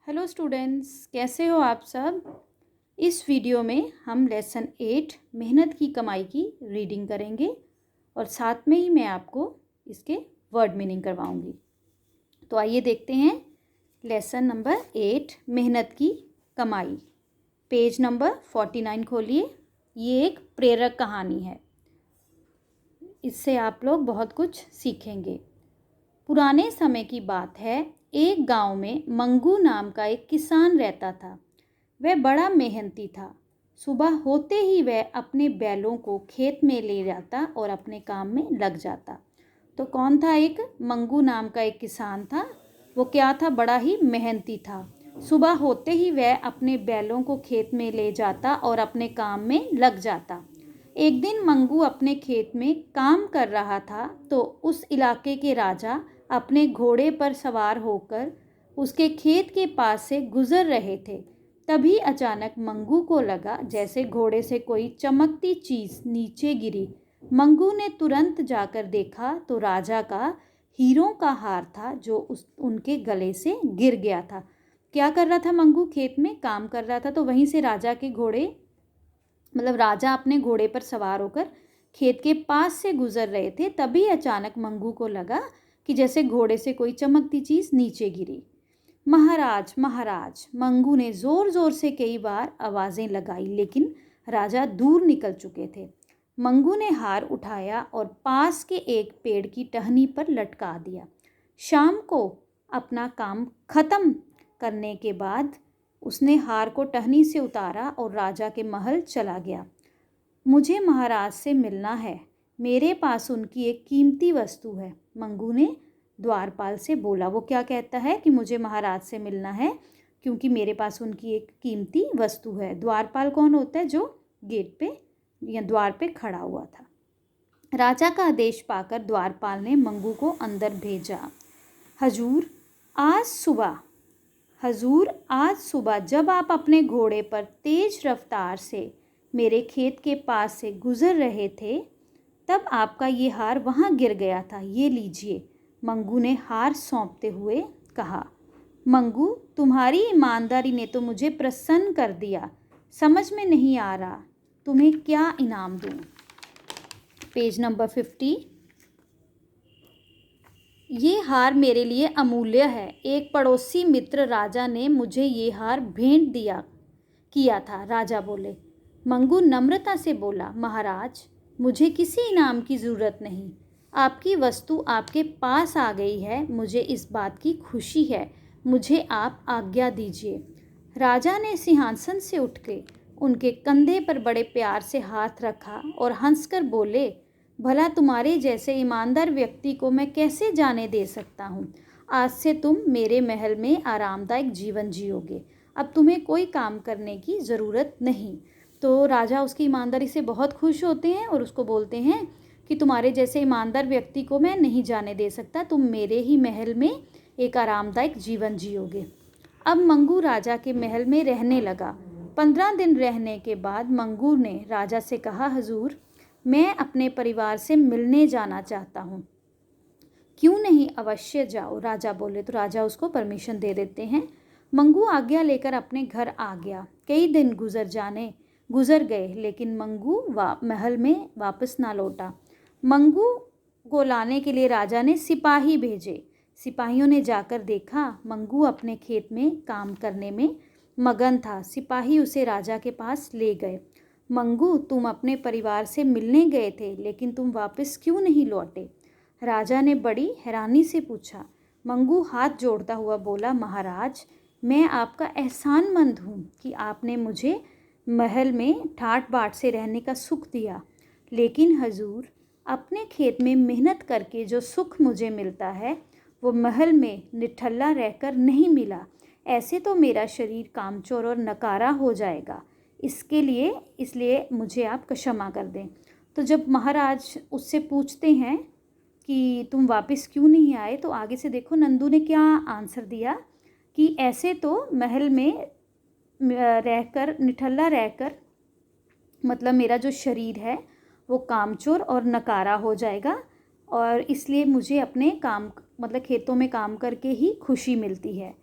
Hello students, कैसे हो आप सब। इस वीडियो में हम लेसन 8 मेहनत की कमाई की रीडिंग करेंगे और साथ में ही मैं आपको इसके वर्ड मीनिंग करवाऊंगी। तो आइए देखते हैं लेसन नंबर 8 मेहनत की कमाई। पेज नंबर 49 खोलिए। ये एक प्रेरक कहानी है, इससे आप लोग बहुत कुछ सीखेंगे। पुराने समय की बात है, एक गांव में मंगू नाम का एक किसान रहता था। वह बड़ा मेहनती था। सुबह होते ही वह अपने बैलों को खेत में ले जाता और अपने काम में लग जाता। तो कौन था? एक मंगू नाम का एक किसान था। वो क्या था? बड़ा ही मेहनती था। सुबह होते ही वह अपने बैलों को खेत में ले जाता और अपने काम में लग जाता। एक दिन मंगू अपने खेत में काम कर रहा था तो उस इलाके के राजा अपने घोड़े पर सवार होकर उसके खेत के पास से गुजर रहे थे। तभी अचानक मंगू को लगा जैसे घोड़े से कोई चमकती चीज़ नीचे गिरी। मंगू ने तुरंत जाकर देखा तो राजा का हीरों का हार था जो उनके गले से गिर गया था। क्या कर रहा था मंगू? खेत में काम कर रहा था, तो वहीं से राजा के घोड़े राजा अपने घोड़े पर सवार होकर खेत के पास से गुजर रहे थे। तभी अचानक मंगू को लगा कि जैसे घोड़े से कोई चमकती चीज़ नीचे गिरी। महाराज, महाराज, मंगू ने ज़ोर ज़ोर से कई बार आवाज़ें लगाई, लेकिन राजा दूर निकल चुके थे। मंगू ने हार उठाया और पास के एक पेड़ की टहनी पर लटका दिया। शाम को अपना काम खत्म करने के बाद उसने हार को टहनी से उतारा और राजा के महल चला गया। मुझे महाराज से मिलना है, मेरे पास उनकी एक कीमती वस्तु है, मंगू ने द्वारपाल से बोला। वो क्या कहता है कि मुझे महाराज से मिलना है क्योंकि मेरे पास उनकी एक कीमती वस्तु है। द्वारपाल कौन होता है? जो गेट पे या द्वार पे खड़ा हुआ था। राजा का आदेश पाकर द्वारपाल ने मंगू को अंदर भेजा। हजूर, आज सुबह जब आप अपने घोड़े पर तेज रफ्तार से मेरे खेत के पास से गुजर रहे थे, तब आपका ये हार वहाँ गिर गया था। ये लीजिए, मंगू ने हार सौंपते हुए कहा। मंगू, तुम्हारी ईमानदारी ने तो मुझे प्रसन्न कर दिया। समझ में नहीं आ रहा तुम्हें क्या इनाम दूँ। Page number 50। ये हार मेरे लिए अमूल्य है। एक पड़ोसी मित्र राजा ने मुझे ये हार भेंट किया था, राजा बोले। मंगू नम्रता से बोला, महाराज, मुझे किसी इनाम की ज़रूरत नहीं। आपकी वस्तु आपके पास आ गई है, मुझे इस बात की खुशी है। मुझे आप आज्ञा दीजिए। राजा ने सिंहासन से उठ के उनके कंधे पर बड़े प्यार से हाथ रखा और हंसकर बोले, भला तुम्हारे जैसे ईमानदार व्यक्ति को मैं कैसे जाने दे सकता हूँ। आज से तुम मेरे महल में आरामदायक जीवन जियोगे। अब तुम्हें कोई काम करने की ज़रूरत नहीं। तो राजा उसकी ईमानदारी से बहुत खुश होते हैं और उसको बोलते हैं कि तुम्हारे जैसे ईमानदार व्यक्ति को मैं नहीं जाने दे सकता, तुम मेरे ही महल में एक आरामदायक जीवन जियोगे। अब मंगू राजा के महल में रहने लगा। 15 दिन रहने के बाद मंगू ने राजा से कहा, हजूर, मैं अपने परिवार से मिलने जाना चाहता हूँ। क्यों नहीं, अवश्य जाओ, राजा बोले। तो राजा उसको परमिशन दे देते हैं। मंगू आज्ञा लेकर अपने घर आ गया। कई दिन गुजर गए, लेकिन मंगू महल में वापस ना लौटा। मंगू को लाने के लिए राजा ने सिपाही भेजे। सिपाहियों ने जाकर देखा, मंगू अपने खेत में काम करने में मगन था। सिपाही उसे राजा के पास ले गए। मंगू, तुम अपने परिवार से मिलने गए थे, लेकिन तुम वापस क्यों नहीं लौटे? राजा ने बड़ी हैरानी से पूछा। मंगू हाथ जोड़ता हुआ बोला, महाराज, मैं आपका एहसानमंद हूँ कि आपने मुझे महल में ठाट बाट से रहने का सुख दिया, लेकिन हजूर, अपने खेत में मेहनत करके जो सुख मुझे मिलता है वो महल में निठल्ला रहकर नहीं मिला। ऐसे तो मेरा शरीर कामचोर और नकारा हो जाएगा। इसलिए मुझे आप क्षमा कर दें। तो जब महाराज उससे पूछते हैं कि तुम वापस क्यों नहीं आए, तो आगे से देखो नंदू ने क्या आंसर दिया कि ऐसे तो महल में रहकर निठल्ला रहकर मेरा जो शरीर है वो कामचोर और नकारा हो जाएगा, और इसलिए मुझे अपने काम खेतों में काम करके ही खुशी मिलती है।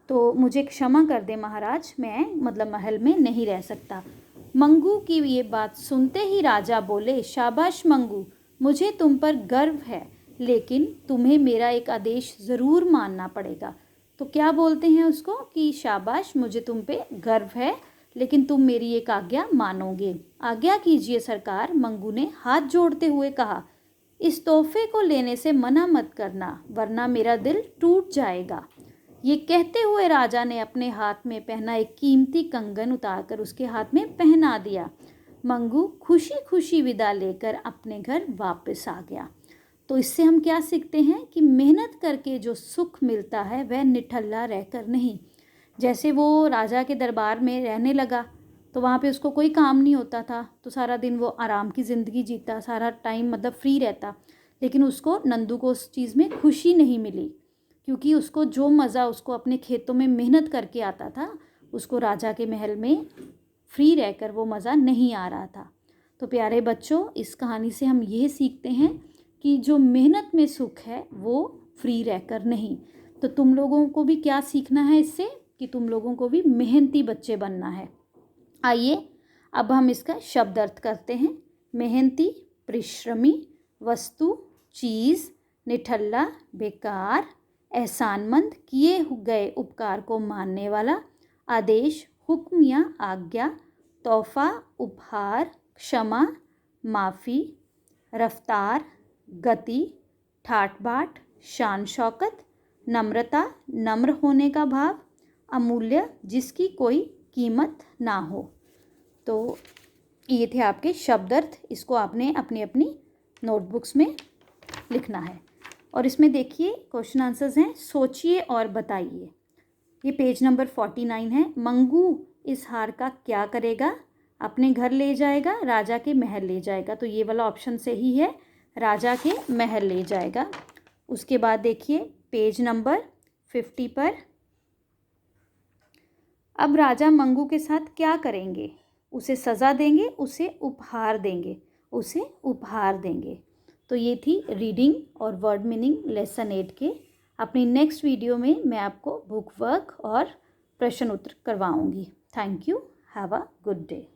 तो मुझे क्षमा कर दे महाराज, मैं मतलब महल में नहीं रह सकता। मंगू की ये बात सुनते ही राजा बोले, शाबाश मंगू, मुझे तुम पर गर्व है, लेकिन तुम्हें मेरा एक आदेश ज़रूर मानना पड़ेगा। तो क्या बोलते हैं उसको कि शाबाश, मुझे तुम पे गर्व है, लेकिन तुम मेरी एक आज्ञा मानोगे। आज्ञा कीजिए सरकार, मंगू ने हाथ जोड़ते हुए कहा। इस तोहफे को लेने से मना मत करना, वरना मेरा दिल टूट जाएगा। ये कहते हुए राजा ने अपने हाथ में पहना एक कीमती कंगन उतारकर उसके हाथ में पहना दिया। मंगू खुशी खुशी विदा लेकर अपने घर वापस आ गया। तो इससे हम क्या सीखते हैं कि मेहनत करके जो सुख मिलता है वह निठल्ला रहकर नहीं। जैसे वो राजा के दरबार में रहने लगा तो वहाँ पे उसको कोई काम नहीं होता था, तो सारा दिन वो आराम की ज़िंदगी जीता, सारा टाइम मतलब फ्री रहता, लेकिन उसको नंदू को उस चीज़ में खुशी नहीं मिली, क्योंकि उसको जो मज़ा उसको अपने खेतों में मेहनत करके आता था, उसको राजा के महल में फ्री रहकर वो मज़ा नहीं आ रहा था। तो प्यारे बच्चों, इस कहानी से हम ये सीखते हैं कि जो मेहनत में सुख है वो फ्री रहकर नहीं। तो तुम लोगों को भी क्या सीखना है इससे, कि तुम लोगों को भी मेहनती बच्चे बनना है। आइए अब हम इसका शब्द अर्थ करते हैं। मेहनती, परिश्रमी, वस्तु, चीज़, निठल्ला, बेकार, एहसानमंद, किए गए उपकार को मानने वाला, आदेश, हुक्म या आज्ञा, तोहफा, उपहार, क्षमा, माफ़ी, रफ्तार, गति, ठाट बाट, शान शौकत, नम्रता, नम्र होने का भाव, अमूल्य, जिसकी कोई कीमत ना हो। तो ये थे आपके शब्द अर्थ। इसको आपने अपनी अपनी नोटबुक्स में लिखना है। और इसमें देखिए क्वेश्चन आंसर्स हैं, सोचिए और बताइए। ये पेज नंबर 49 है। मंगू इस हार का क्या करेगा? अपने घर ले जाएगा, राजा के महल ले जाएगा। तो ये वाला ऑप्शन सही है, राजा के महल ले जाएगा। उसके बाद देखिए पेज नंबर 50 पर, अब राजा मंगू के साथ क्या करेंगे? उसे सज़ा देंगे, उसे उपहार देंगे, उसे उपहार देंगे। तो ये थी रीडिंग और वर्ड मीनिंग लेसन 8 के। अपनी नेक्स्ट वीडियो में मैं आपको बुक वर्क और प्रश्न उत्तर करवाऊंगी। Thank you. Have a good day.